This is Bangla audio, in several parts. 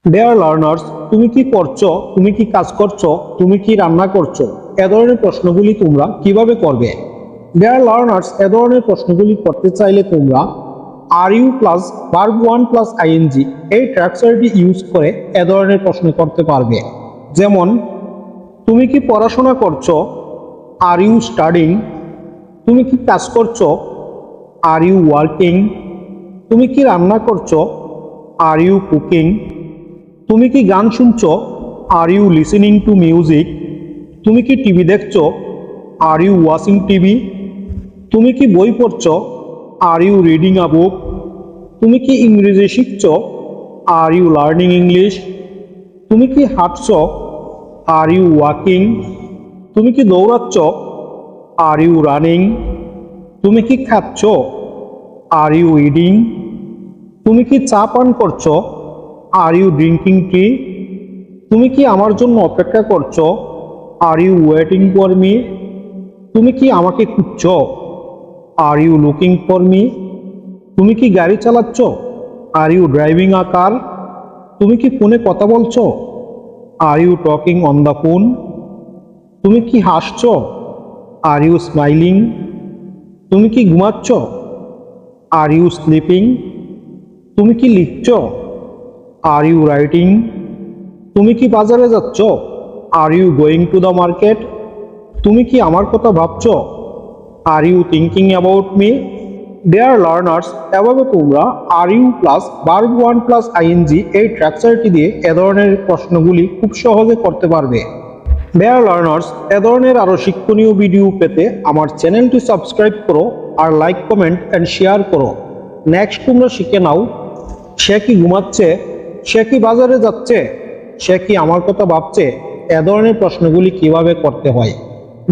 ডিয়ার লার্নার্স, তুমি কি করছো, তুমি কি কাজ করছো, তুমি কি রান্না করছো, এ ধরনের প্রশ্নগুলি তোমরা কিভাবে করবে? ডিয়ার লার্নার্স, এ ধরনের প্রশ্নগুলি করতে চাইলে তোমরা are you plus verb one plus ING এই স্ট্রাকচারটি ইউজ করে এ ধরনের প্রশ্ন করতে পারবে। যেমন, তুমি কি পড়াশোনা করছো, আর ইউ স্টাডিং? তুমি কি কাজ করছো, আর ইউ ওয়ার্কিং? তুমি কি রান্না করছো, আর ইউ কুকিং? তুমি কি গান শুনছো, are you listening to music? তুমি কি টিভি দেখছো, আর ইউ ওয়াচিং টিভি? তুমি কি বই পড়ছো, আর ইউ রিডিং আ বুক? তুমি কি ইংরেজি শিখছো, আর ইউ লার্নিং ইংলিশ? তুমি কি হাঁটছো, আর ইউ ওয়াকিং? তুমি কি দৌড়াচ্ছ, আর ইউ রানিং? তুমি কি খাচ্ছো, আর ইউ ইডিং? তুমি কি চা পান করছো, আর ইউ ড্রিঙ্কিং টি? তুমি কি আমার জন্য অপেক্ষা করছো, are you waiting for me? তুমি কি আমাকে খুঁজছো, are you looking for me? তুমি কি গাড়ি চালাচ্ছ, are you driving a car? তুমি কি ফোনে কথা বলছো, are you talking on the phone? তুমি কি হাসছো, আর ইউ স্মাইলিং? তুমি কি ঘুমাচ্ছ, আর ইউ স্লিপিং? তুমি কি লিখছো, আর ইউ রাইটিং? তুমি কি বাজারে যাচ্ছ, are you going to the market? তুমি কি আমার কথা ভাবছো, are you thinking about me? Dear learners, এভাবে তোমরা are you plus verb one plus ING এই স্ট্রাকচারটি দিয়ে এ ধরনের প্রশ্নগুলি খুব সহজে করতে পারবে। ডিয়ার লার্নার্স, এ ধরনের আরও শিক্ষণীয় ভিডিও পেতে আমার চ্যানেলটি সাবস্ক্রাইব করো আর লাইক, কমেন্ট অ্যান্ড শেয়ার করো। নেক্সট তোমরা শিখে নাও, সে কি ঘুমাচ্ছে, সে কি বাজারে যাচ্ছে, সে কি আমার কথা ভাবছে, এ ধরনের প্রশ্নগুলি কিভাবে করতে হয়।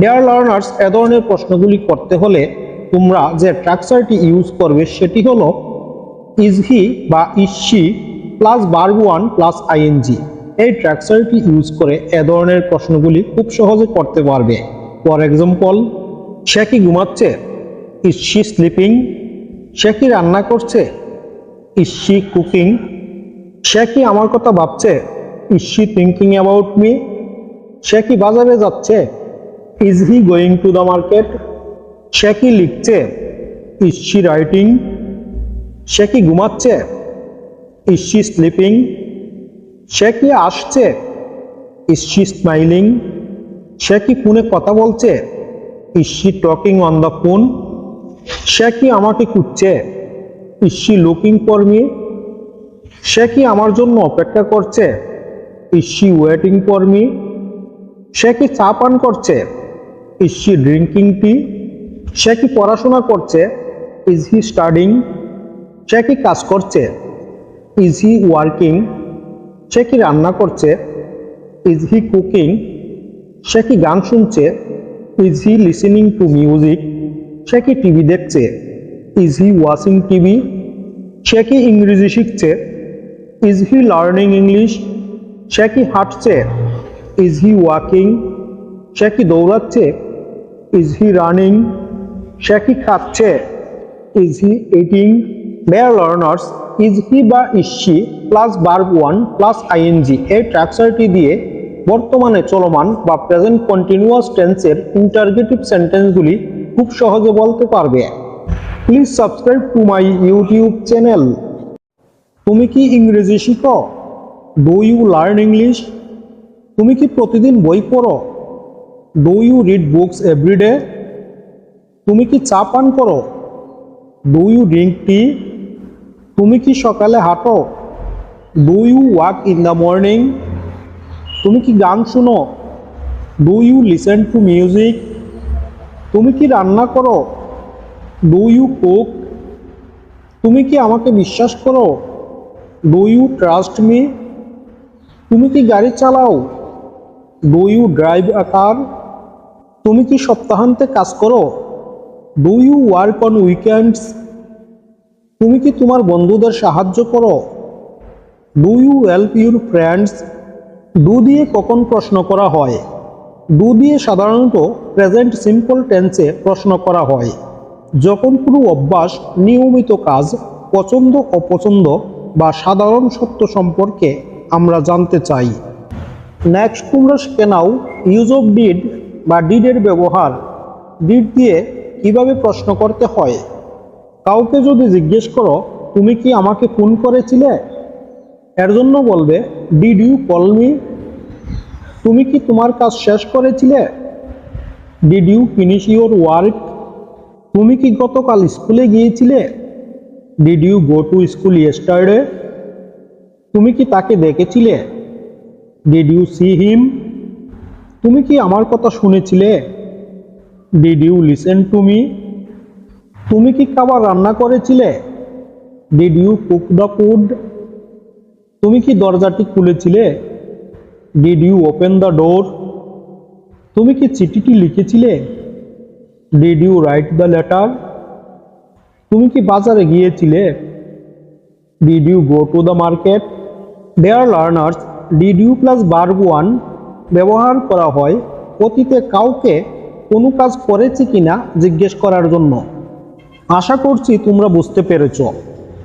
ডিয়ার লার্নার্স, এ ধরনের প্রশ্নগুলি করতে হলে তোমরা যে স্ট্রাকচারটি ইউজ করবে সেটি হলো ইজ হি বা is she plus verb one plus ING. এই স্ট্রাকচারটি ইউজ করে এ ধরনের প্রশ্নগুলি খুব সহজে করতে পারবে। ফর এক্সাম্পল, সে কি ঘুমাচ্ছে, ইজ শি স্লিপিং? সে কি রান্না করছে, ইজ শি কুকিং? সে কি আমার কথা ভাবছে, is she thinking about me? সে কি বাজারে যাচ্ছে, is he going to the market? সে কি লিখছে, ইজ শি রাইটিং? সে কি ঘুমাচ্ছে, ইজ শি স্লিপিং? সে কি আসছে, ইজ শি স্মাইলিং? সে কি ফোনে কথা বলছে, is she talking on the phone? সে কি আমাকে খুঁজছে, is she looking for me? সে কি আমার জন্য অপেক্ষা করছে, is she waiting for me? সে কি চা পান করছে, ইজ শি ড্রিঙ্কিং টি? সে কি পড়াশোনা করছে, ইজ হি স্টাডিং? সে কি কাজ করছে, ইজ হি ওয়ার্কিং? সে কি রান্না করছে, ইজ হি কুকিং? সে কি গান শুনছে, is he listening to music? সে কি টিভি দেখছে, ইজ হি ওয়াচিং টিভি? সে কি ইংরেজি শিখছে, ইজ হি লার্নিং ইংলিশ? সে কি হাঁটছে, ইজ হি ওয়াকিং? সে কি দৌড়াচ্ছে, ইজ হি রানিং? সে কি খাচ্ছে, is he eating? Dear learners, is he বা is she plus verb one plus ING এই স্ট্রাকচারটি দিয়ে বর্তমানে চলমান বা প্রেজেন্ট কন্টিনিউয়াস টেন্সের ইন্টারগেটিভ সেন্টেন্সগুলি খুব সহজে বলতে পারবে। Please subscribe to my YouTube channel. তুমি কি ইংরেজি শিখো? Do you learn English? তুমি কি প্রতিদিন বই পড়ো? Do you read books every day? তুমি কি চা পান করো? Do you drink tea? তুমি কি সকালে হাঁটো? Do you walk in the morning? তুমি কি গান শুনো? Do you listen to music? তুমি কি রান্না করো? Do you cook? তুমি কি আমাকে বিশ্বাস করো? Do you trust me? তুমি কি গাড়ি চালাও? Do you drive a car? তুমি কি সপ্তাহান্তে কাজ করো? Do you work on weekends? তুমি কি তোমার বন্ধুদের সাহায্য করো? Do you help your friends? Do দিয়ে কখন প্রশ্ন করা হয়? ডু দিয়ে সাধারণত প্রেজেন্ট সিম্পল টেন্সে প্রশ্ন করা হয় যখন কোনো অভ্যাস, নিয়মিত কাজ, পছন্দ অপছন্দ বা সাধারণ সত্য সম্পর্কে আমরা জানতে চাই। নেক্সট তোমরা শিখে নাও ইউজ অফ ডিড বা ডিডের ব্যবহার। ডিড দিয়ে কিভাবে প্রশ্ন করতে হয়। কাউকে যদি জিজ্ঞেস করো তুমি কি আমাকে ফোন করেছিলে, এর জন্য বলবে ডিড ইউ কল মি। তুমি কি তোমার কাজ শেষ করেছিলে, did you finish your work. তুমি কি গতকাল স্কুলে গিয়েছিলে, did you go to school yesterday. তুমি কি তাকে দেখেছিলে, ডিড ইউ সি হিম। তুমি কি আমার কথা শুনেছিলে, did you listen to me. তুমি কি খাবার রান্না করেছিলে, did you cook the food. তুমি কি দরজাটি খুলেছিলে, did you open the door. তুমি কি চিঠিটি লিখেছিলে, did you write the letter. তুমি কি বাজারে গিয়েছিলে, did you go to the market. Dear learners, did you plus verb one ব্যবহার করা হয় অতীতে কাউকে কোনো কাজ করেছে কিনা জিজ্ঞেস করার জন্য। আশা করছি তোমরা বুঝতে পেরেছ।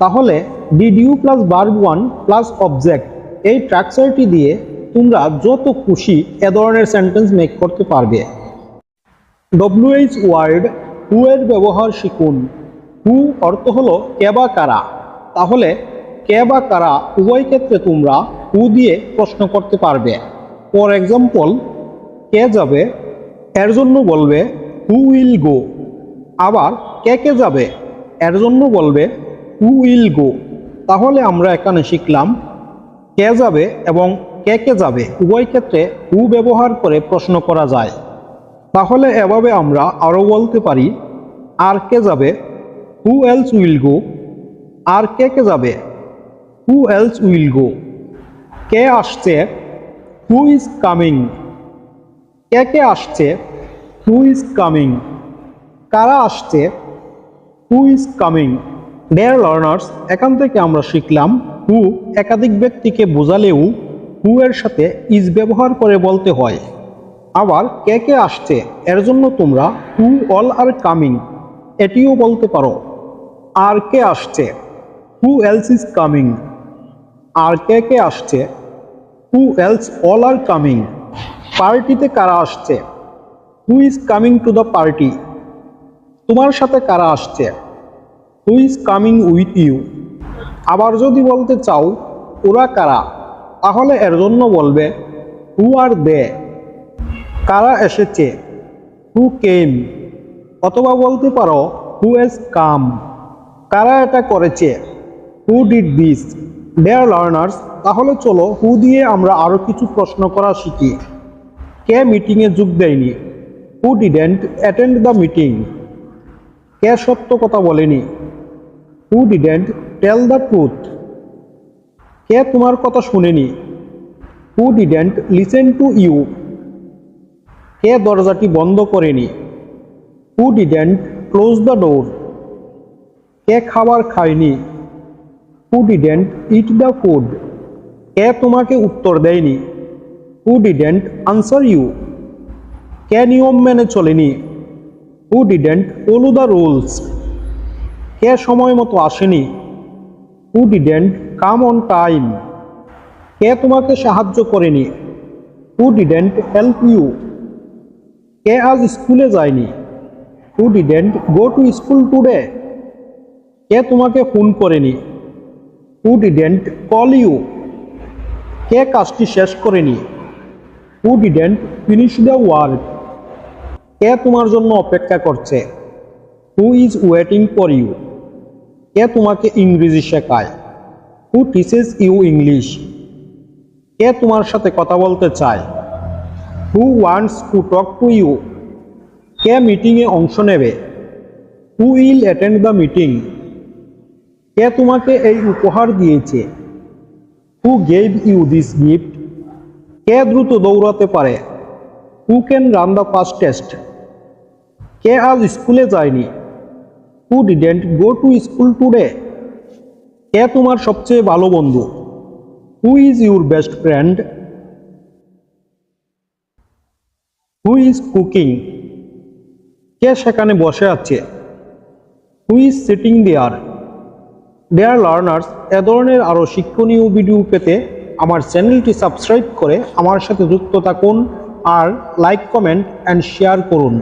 তাহলে did you plus verb one plus object এই স্ট্রাকচারটি দিয়ে তোমরা যত খুশি এ ধরনের সেন্টেন্স মেক করতে পারবে। ডব্লিউএইচ ওয়ার্ড হু এর ব্যবহার শিখুন। হু অর্থ হলো কে বা কারা। তাহলে কে বা কারা উভয় ক্ষেত্রে তোমরা হু দিয়ে প্রশ্ন করতে পারবে। ফর এক্সাম্পল, কে যাবে, এর জন্য বলবে হু উইল গো। আবার কে কে যাবে, এর জন্য বলবে হু উইল গো। তাহলে আমরা এখানে শিখলাম কে যাবে এবং কে কে যাবে উভয় ক্ষেত্রে হু ব্যবহার করে প্রশ্ন করা যায়। তাহলে এভাবে আমরা আরও বলতে পারি, আর কে যাবে, হু এলস উইল গো। আর কে কে যাবে, হু এলস উইল গো। কে আসছে, হু ইজ কামিং। কে কে আসছে, হু ইজ কামিং। কারা আসছে, who is coming. Dear learners, এখান থেকে আমরা শিখলাম হু একাধিক ব্যক্তিকে বোঝালেও হু এর সাথে ইজ ব্যবহার করে বলতে হয়। আবার কে কে আসছে এর জন্য তোমরা হু অল আর কামিং এটিও বলতে পারো। আর কে আসছে, হু এলস ইজ কামিং। আর কে কে আসছে, who else all are coming. পার্টিতে কারা আসছে, who is coming to the party. তোমার সাথে কারা আসছে, who is coming with you. আবার যদি বলতে চাও ওরা কারা, তাহলে এর জন্য বলবে হু আর দে। কারা এসেছে, হু কেম। অথবা বলতে পারো হু হ্যাজ কাম। কারা এটা করেছে, who did this. Dear learners, তাহলে চলো হু দিয়ে আমরা আরও কিছু প্রশ্ন করা শিখি। কে মিটিংয়ে যোগ দেয়নি, হু ডিডেন্ট অ্যাটেন্ড দ্য মিটিং। কে সত্য কথা বলেনি, হু ডিডেন্ট টেল দ্য ট্রুথ। কে তোমার কথা শুনেনি, হু ডিডেন্ট লিসেন টু ইউ। কে দরজাটি বন্ধ করেনি, who didn't close the door. কে খাবার খায়নি, হু ডিডেন্ট ইট দ্য ফুড। কে তোমাকে উত্তর দেয়নি, হু ডিডেন্ট আনসার ইউ। কে নিয়ম মেনে চলেনি, হু ডিডেন্ট ফলো দ্য রুলস। কে সময় মতো আসেনি, হু ডিডেন্ট কাম অন টাইম। কে তোমাকে সাহায্য করেনি, হু ডিডেন্ট হেল্প ইউ। কে আজ স্কুলে যায়নি, who didn't go to school today. কে তোমাকে ফোন করেনি, হু ডিডেন্ট কল ইউ। কে কাজটি শেষ করেনি, who didn't finish the work. কে তোমার জন্য অপেক্ষা করছে, who is waiting for you. কে তোমাকে ইংরেজি শেখায়, হু টিচেস ইউ ইংলিশ। কে তোমার সাথে কথা বলতে চায়, who wants to talk to you. কে মিটিংয়ে অংশ নেবে, who will attend the meeting. কে তোমাকে এই উপহার দিয়েছে, who gave you this gift. কে দ্রুত দৌড়াতে পারে, who can run the fastest. কে আজ স্কুলে যায়নি, who didn't go to school today. কে তোমার সবচেয়ে ভালো বন্ধু, who is your best friend. Who is cooking. কে সেখানে বসে আছে, who is sitting there. Dear learners, এ ধরনের আরও শিক্ষণীয় ভিডিও পেতে আমার চ্যানেলটি সাবস্ক্রাইব করে আমার সাথে যুক্ত থাকুন আর লাইক কমেন্ট অ্যান্ড শেয়ার করুন।